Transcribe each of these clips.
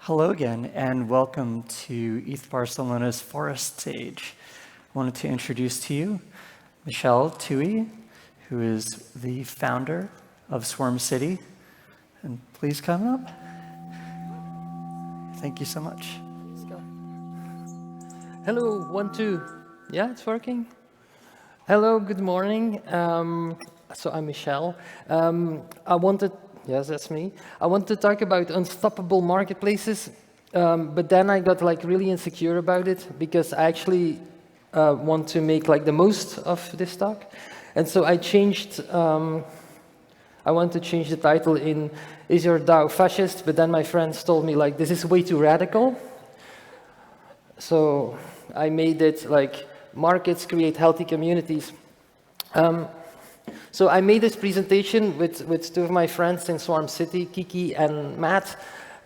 Hello again, and welcome to ETH Barcelona's Forest Stage. I wanted to introduce to you Michelle Thuy, who is the founder of Swarm City. And please come up. Thank you so much. Let's go. Hello, 1, 2. Yeah, it's working. Hello, good morning. So I'm Michelle. Yes, that's me. I want to talk about unstoppable marketplaces, but then I got really insecure about it because I actually want to make the most of this talk, and so I changed. I want to change the title in "Is Your DAO Fascist?" But then my friends told me this is way too radical, so I made it "Markets Create Healthy Communities." So I made this presentation with two of my friends in Swarm City, Kiki and Matt,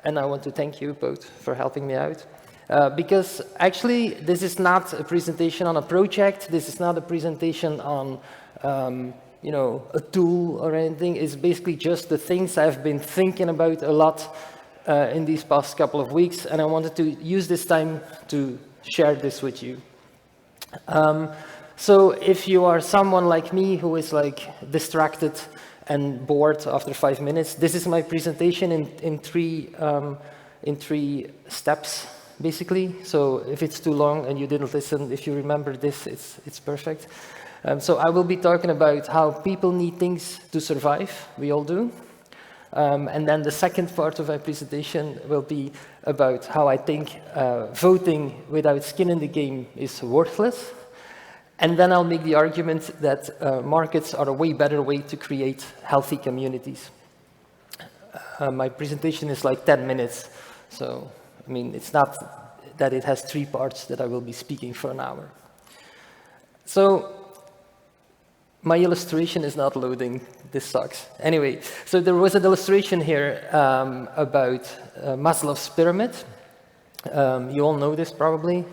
and I want to thank you both for helping me out. Because actually, this is not a presentation on a project, this is not a presentation on a tool or anything, it's basically just the things I've been thinking about a lot in these past couple of weeks, and I wanted to use this time to share this with you. So if you are someone like me who is distracted and bored after 5 minutes, this is my presentation in three steps, basically. So if it's too long and you didn't listen, if you remember this, it's perfect. So I will be talking about how people need things to survive. We all do. And then the second part of my presentation will be about how I think voting without skin in the game is worthless. And then I'll make the argument that markets are a way better way to create healthy communities. My presentation is 10 minutes, so I mean, it's not that it has 3 parts that I will be speaking for an hour. So my illustration is not loading. This sucks. Anyway, so there was an illustration here about Maslow's pyramid. You all know this probably.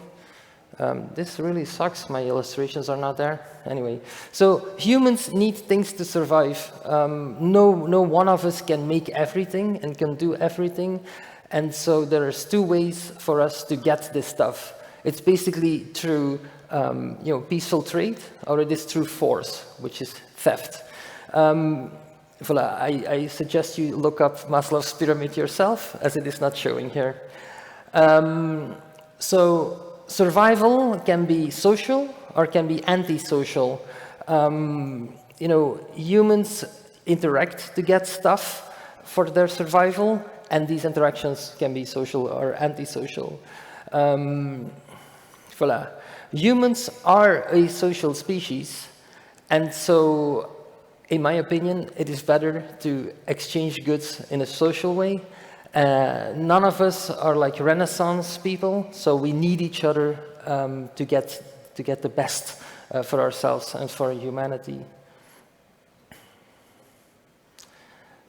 This really sucks, my illustrations are not there. Anyway, so humans need things to survive. No one of us can make everything and can do everything. And so there's 2 ways for us to get this stuff. It's basically through peaceful trade, or it is through force, which is theft. Voilà, I suggest you look up Maslow's pyramid yourself, as it is not showing here. So survival can be social or can be antisocial. Humans interact to get stuff for their survival, and these interactions can be social or antisocial. Voilà. Humans are a social species, and so, in my opinion, it is better to exchange goods in a social way. None of us are Renaissance people, so we need each other to get the best for ourselves and for humanity.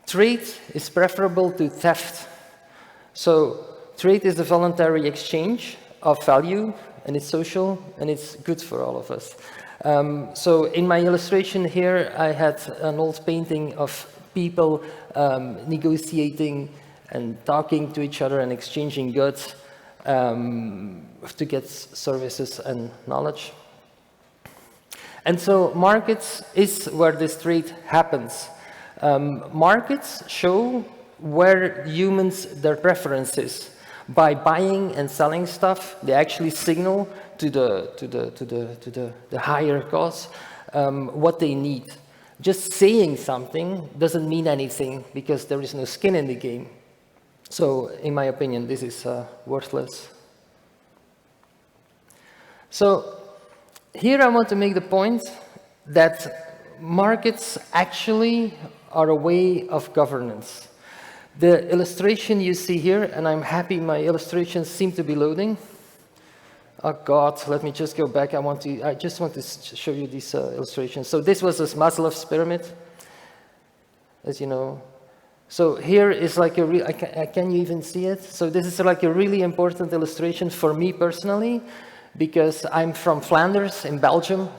Trade is preferable to theft. So trade is the voluntary exchange of value, and it's social, and it's good for all of us. So in my illustration here, I had an old painting of people negotiating and talking to each other and exchanging goods to get services and knowledge. And so markets is where this trade happens. Markets show where humans, their preferences. By buying and selling stuff, they actually signal to the higher cause what they need. Just saying something doesn't mean anything because there is no skin in the game. So, in my opinion, this is worthless. So, here I want to make the point that markets actually are a way of governance. The illustration you see here, and I'm happy my illustrations seem to be loading. Oh God, let me just go back. I just want to show you these illustrations. So this was Maslow's pyramid, as you know. So here is can you even see it? So this is a really important illustration for me personally, because I'm from Flanders in Belgium,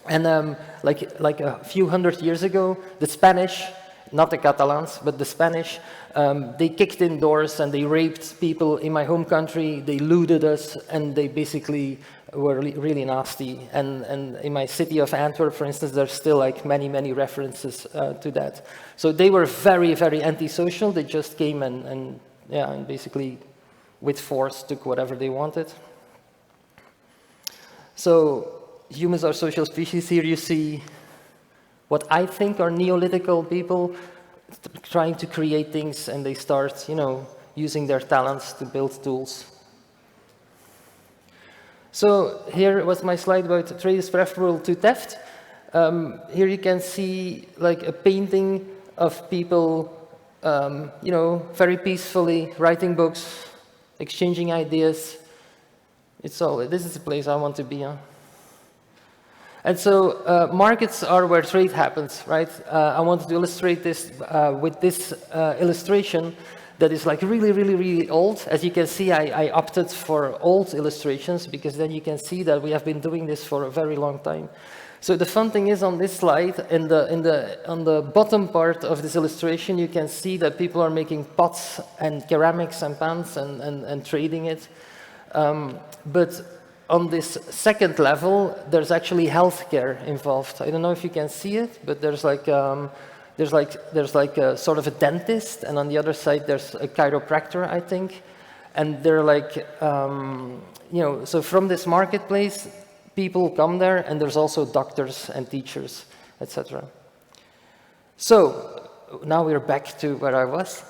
and like a few hundred years ago, the Spanish not the Catalans, but the Spanish. They kicked in doors and they raped people in my home country. They looted us, and they basically were really nasty. And in my city of Antwerp, for instance, there's still like many references to that. So they were very antisocial. They just came and basically with force took whatever they wanted. So humans are social species. Here you see what I think are Neolithical people trying to create things, and they start, using their talents to build tools. So here was my slide about trade is preferable to theft. Here you can see like a painting of people, very peacefully writing books, exchanging ideas. This is the place I want to be. And so markets are where trade happens, right? I wanted to illustrate this with this illustration that is like really old. As you can see, I opted for old illustrations because then you can see that we have been doing this for a very long time. So the fun thing is on this slide, on the bottom part of this illustration, you can see that people are making pots and ceramics and pans and trading it. But on this second level, there's actually healthcare involved. I don't know if you can see it, but there's like a sort of a dentist, and on the other side there's a chiropractor, I think. And they're like, so from this marketplace, people come there, and there's also doctors and teachers, etc. So now we're back to where I was.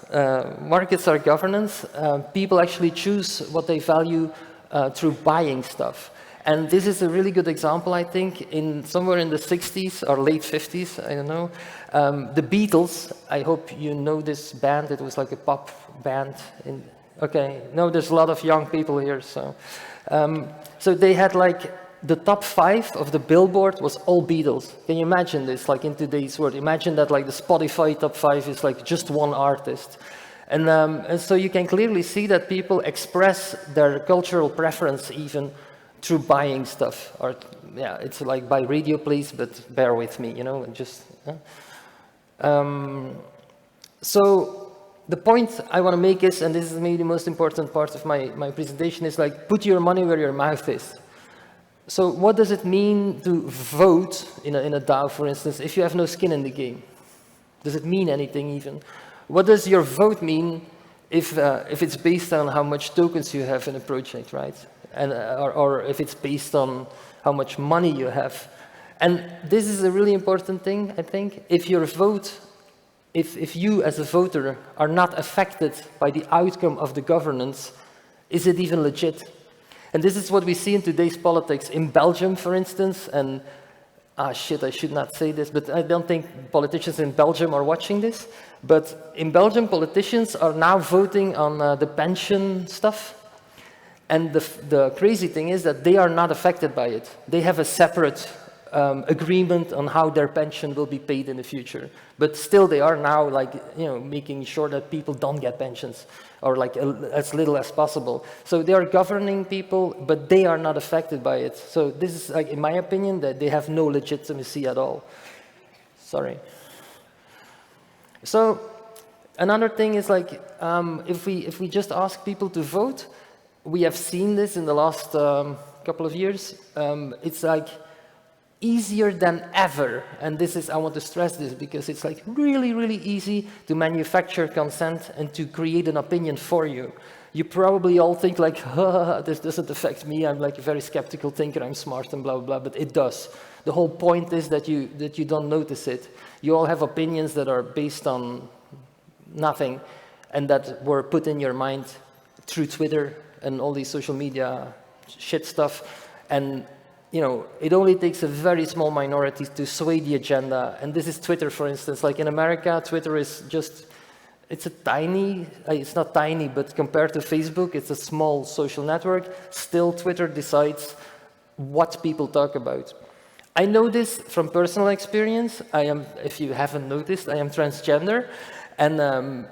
Markets are governance. People actually choose what they value through buying stuff. And this is a really good example, I think, somewhere in the 60s or late 50s, I don't know. The Beatles, I hope you know this band. It was like a pop band. Okay, no, there's a lot of young people here. So they had like the top 5 of the Billboard was all Beatles. Can you imagine this, like in today's world? Imagine that like the Spotify top 5 is like just one artist. And so you can clearly see that people express their cultural preference even through buying stuff. Or it's like by radio plays, but bear with me, just. So the point I want to make is, and this is maybe the most important part of my presentation, is like put your money where your mouth is. So what does it mean to vote in a DAO, for instance, if you have no skin in the game? Does it mean anything even? What does your vote mean if it's based on how much tokens you have in a project, right? And or if it's based on how much money you have? And this is a really important thing, I think. If your vote, if you as a voter are not affected by the outcome of the governance, is it even legit? And this is what we see in today's politics. In Belgium, for instance, and I should not say this, but I don't think politicians in Belgium are watching this. But in Belgium, politicians are now voting on the pension stuff. And the crazy thing is that they are not affected by it. They have a separate agreement on how their pension will be paid in the future. But still, they are now like, making sure that people don't get pensions, or like as little as possible. So they are governing people, but they are not affected by it. So this is, like, in my opinion, that they have no legitimacy at all. Sorry. So another thing is like, if we just ask people to vote, we have seen this in the last couple of years. It's like easier than ever, and this is, I want to stress this because it's like really easy to manufacture consent and to create an opinion for you. You probably all think like, this doesn't affect me, I'm like a very skeptical thinker, I'm smart and blah blah, but it does. The whole point is that you don't notice it. You all have opinions that are based on nothing and that were put in your mind through Twitter and all these social media shit stuff. And it only takes a very small minority to sway the agenda. And this is Twitter, for instance. Like in America, Twitter is just, it's not tiny, but compared to Facebook, it's a small social network. Still, Twitter decides what people talk about. I know this from personal experience. If you haven't noticed, I am transgender. And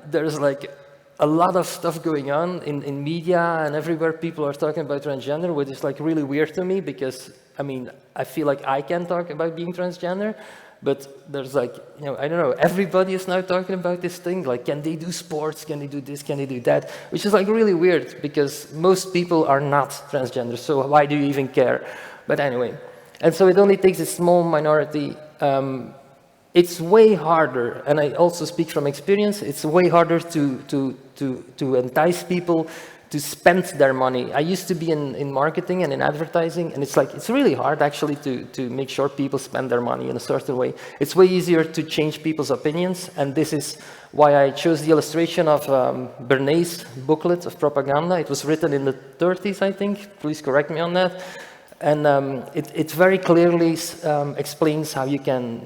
there's like a lot of stuff going on in media and everywhere. People are talking about transgender, which is like really weird to me because, I mean, I feel like I can talk about being transgender, But there's like, I don't know, everybody is now talking about this thing, like, can they do sports, can they do this, can they do that, which is like really weird, because most people are not transgender, so why do you even care? But anyway, and so it only takes a small minority. It's way harder, and I also speak from experience, it's way harder to entice people to spend their money. I used to be in marketing and in advertising, and it's really hard actually to make sure people spend their money in a certain way. It's way easier to change people's opinions, and this is why I chose the illustration of Bernays' booklet of propaganda. It was written in the 30s, I think. Please correct me on that. And it very clearly explains how you can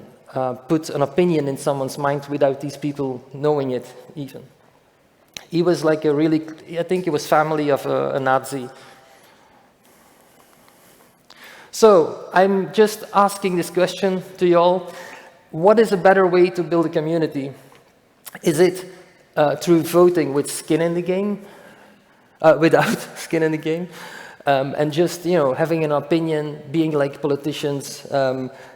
put an opinion in someone's mind without these people knowing it even. He was like I think he was family of a Nazi. So I'm just asking this question to you all. What is a better way to build a community? Is it through voting with skin in the game? Without skin in the game? And just, having an opinion, being like politicians,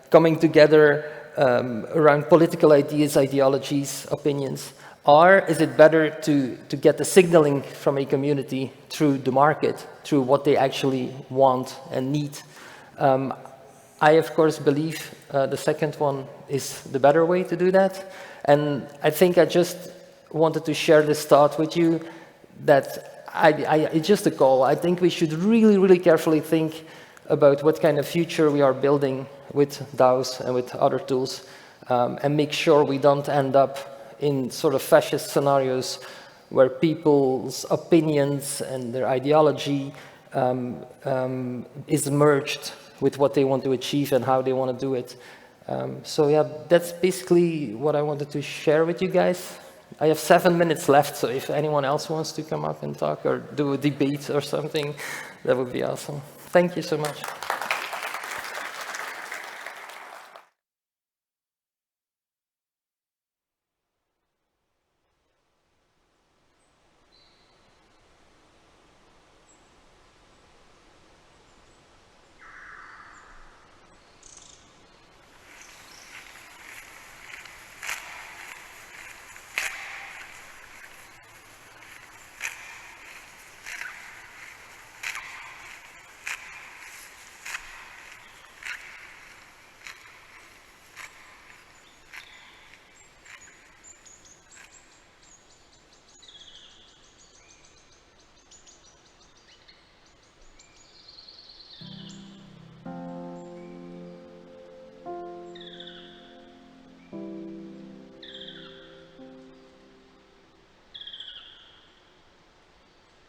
coming together around political ideas, ideologies, opinions? Or is it better to get the signaling from a community through the market, through what they actually want and need? I, of course, believe the second one is the better way to do that. And I think I just wanted to share this thought with you that it's just a call. I think we should really, really carefully think about what kind of future we are building with DAOs and with other tools, and make sure we don't end up in sort of fascist scenarios where people's opinions and their ideology is merged with what they want to achieve and how they want to do it. So yeah, that's basically what I wanted to share with you guys. I have 7 minutes left, so if anyone else wants to come up and talk or do a debate or something, that would be awesome. Thank you so much.